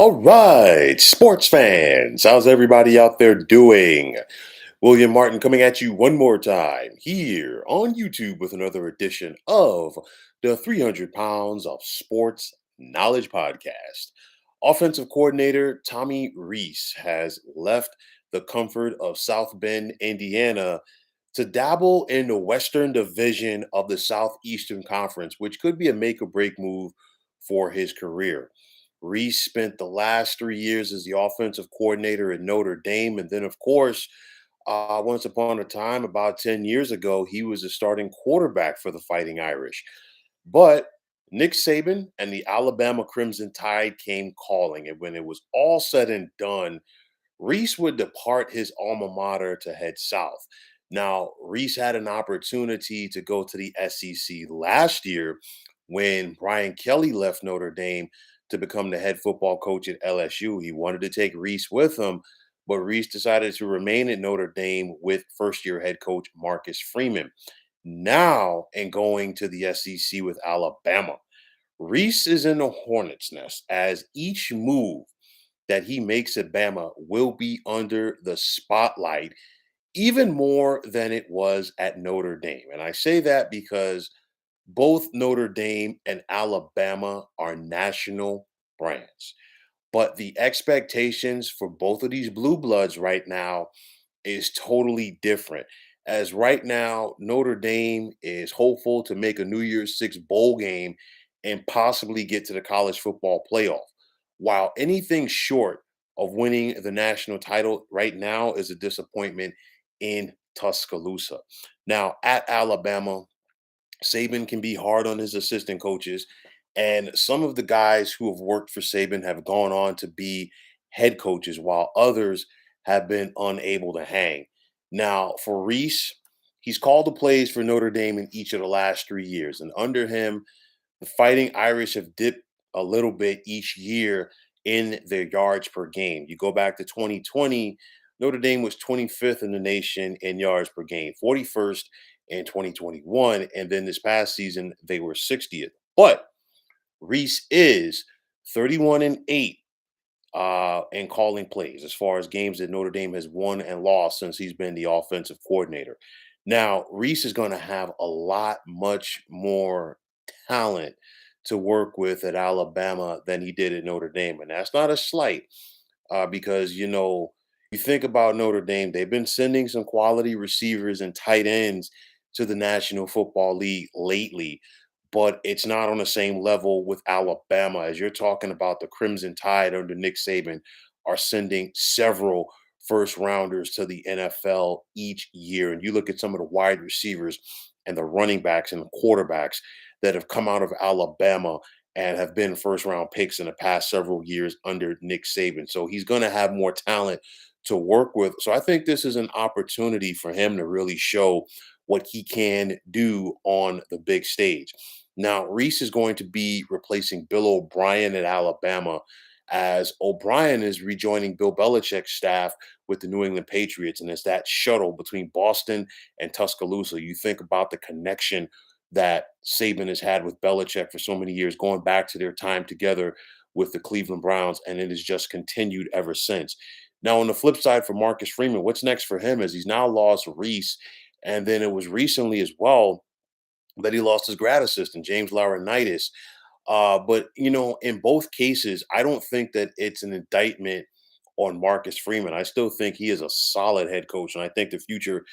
All right, sports fans, how's everybody out there doing? William Martin coming at you one more time here on YouTube with another edition of the 300 Pounds of Sports Knowledge Podcast. Offensive coordinator Tommy Rees has left the comfort of South Bend, Indiana to dabble in the Western Division of the Southeastern Conference, which could be a make or break move for his career. Reese spent the last 3 years as the offensive coordinator at Notre Dame. And then, of course, once upon a time, about 10 years ago, he was a starting quarterback for the Fighting Irish. But Nick Saban and the Alabama Crimson Tide came calling. And when it was all said and done, Reese would depart his alma mater to head south. Now, Reese had an opportunity to go to the SEC last year when Brian Kelly left Notre Dame to become the head football coach at LSU. He wanted to take Reese with him, but Reese decided to remain at Notre Dame with first year head coach Marcus Freeman. Now, and going to the SEC with Alabama, Reese is in the hornet's nest as each move that he makes at Bama will be under the spotlight even more than it was at Notre Dame. And I say that because both Notre Dame and Alabama are national brands. But the expectations for both of these blue bloods right now is totally different. As right now, Notre Dame is hopeful to make a New Year's Six bowl game and possibly get to the college football playoff. While anything short of winning the national title right now is a disappointment in Tuscaloosa. Now, at Alabama, Saban can be hard on his assistant coaches, and some of the guys who have worked for Saban have gone on to be head coaches, while others have been unable to hang. Now, for Reese, he's called the plays for Notre Dame in each of the last 3 years, and under him, the Fighting Irish have dipped a little bit each year in their yards per game. You go back to 2020, Notre Dame was 25th in the nation in yards per game, 41st in 2021. And then this past season, they were 60th. But Reese is 31 and 8 and calling plays as far as games that Notre Dame has won and lost since he's been the offensive coordinator. Now, Reese is going to have a lot much more talent to work with at Alabama than he did at Notre Dame. And that's not a slight because, you think about Notre Dame, they've been sending some quality receivers and tight ends to the National Football League lately, but it's not on the same level with Alabama. As you're talking about, the Crimson Tide under Nick Saban are sending several first rounders to the NFL each year. And you look at some of the wide receivers and the running backs and the quarterbacks that have come out of Alabama and have been first round picks in the past several years under Nick Saban. So he's going to have more talent to work with. So I think this is an opportunity for him to really show what he can do on the big stage. Now, Reese is going to be replacing Bill O'Brien at Alabama, as O'Brien is rejoining Bill Belichick's staff with the New England Patriots. And it's that shuttle between Boston and Tuscaloosa. You think about the connection that Saban has had with Belichick for so many years, going back to their time together with the Cleveland Browns, and it has just continued ever since. Now, on the flip side for Marcus Freeman, what's next for him is he's now lost Reese, and then it was recently as well that he lost his grad assistant, James Laurinaitis. But in both cases, I don't think that it's an indictment on Marcus Freeman. I still think he is a solid head coach, and I think the future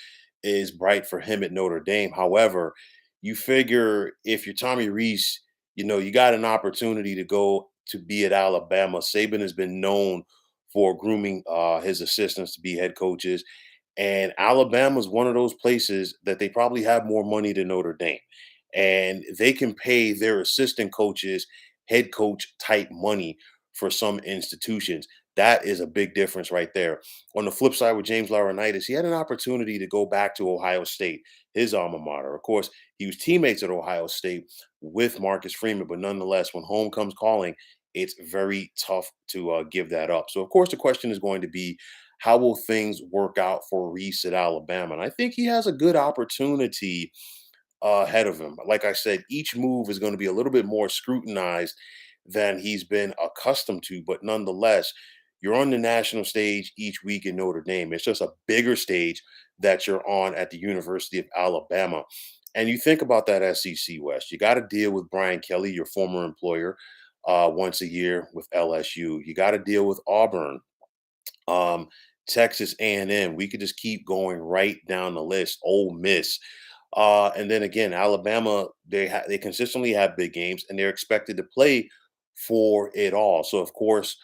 is bright for him at Notre Dame. However, you figure if you're Tommy Rees, you got an opportunity to go to be at Alabama. Saban has been known for grooming his assistants to be head coaches. And Alabama is one of those places that they probably have more money than Notre Dame. And they can pay their assistant coaches head coach type money for some institutions. That is a big difference right there. On the flip side with James Laurinaitis, he had an opportunity to go back to Ohio State, his alma mater. Of course, he was teammates at Ohio State with Marcus Freeman, but nonetheless, when home comes calling, it's very tough to give that up. So, of course, the question is going to be, how will things work out for Reese at Alabama? And I think he has a good opportunity ahead of him. Like I said, each move is going to be a little bit more scrutinized than he's been accustomed to. But nonetheless, you're on the national stage each week in Notre Dame. It's just a bigger stage that you're on at the University of Alabama. And you think about that SEC West, you got to deal with Brian Kelly, your former employer, once a year with LSU. You got to deal with Auburn, um, Texas A&M. We could just keep going right down the list. Ole Miss, and then again, Alabama. They consistently have big games, and they're expected to play for it all. So of course,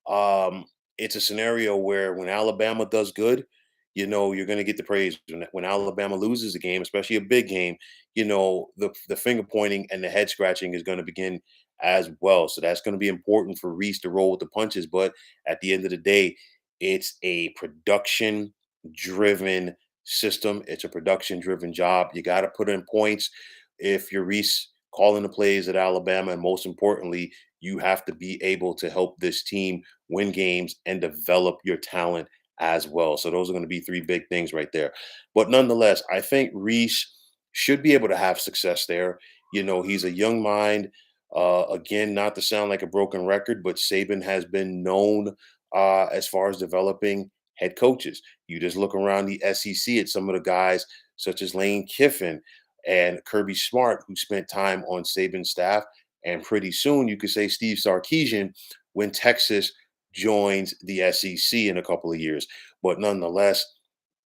um, it's a scenario where when Alabama does good, you're going to get the praise. When Alabama loses a game, especially a big game, the finger pointing and the head scratching is going to begin as well. So that's going to be important for Reese to roll with the punches. But at the end of the day, it's a production driven system. It's a production driven job. You got to put in points if you're Reese calling the plays at Alabama. And most importantly, you have to be able to help this team win games and develop your talent as well. So those are going to be three big things right there. But nonetheless, I think Reese should be able to have success there. He's a young mind. Again, not to sound like a broken record, but Saban has been known as far as developing head coaches. You just look around the SEC at some of the guys such as Lane Kiffin and Kirby Smart, who spent time on Saban's staff. And pretty soon, you could say Steve Sarkisian when Texas joins the SEC in a couple of years. But nonetheless,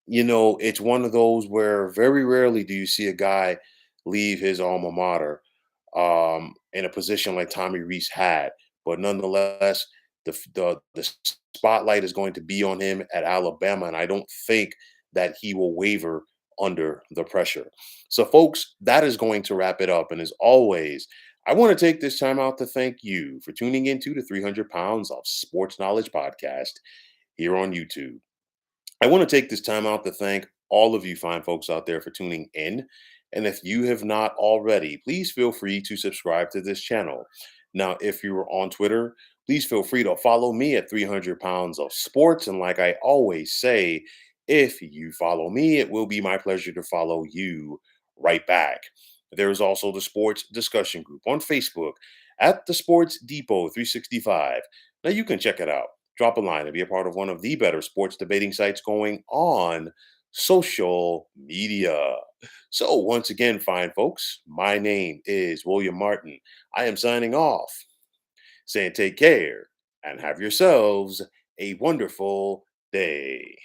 it's one of those where very rarely do you see a guy leave his alma mater in a position like Tommy Rees had. But nonetheless, the spotlight is going to be on him at Alabama, and I don't think that he will waver under the pressure. So, folks, that is going to wrap it up. And as always, I want to take this time out to thank you for tuning into the 300 Pounds of Sports Knowledge podcast here on YouTube. I want to take this time out to thank all of you fine folks out there for tuning in. And if you have not already, please feel free to subscribe to this channel. Now, if you are on Twitter, please feel free to follow me at 300 Pounds of Sports. And like I always say, if you follow me, it will be my pleasure to follow you right back. There is also the Sports Discussion Group on Facebook at the Sports Depot 365. Now, you can check it out. Drop a line and be a part of one of the better sports debating sites going on social media. So, once again, fine folks, my name is William Martin. I am signing off, saying take care and have yourselves a wonderful day.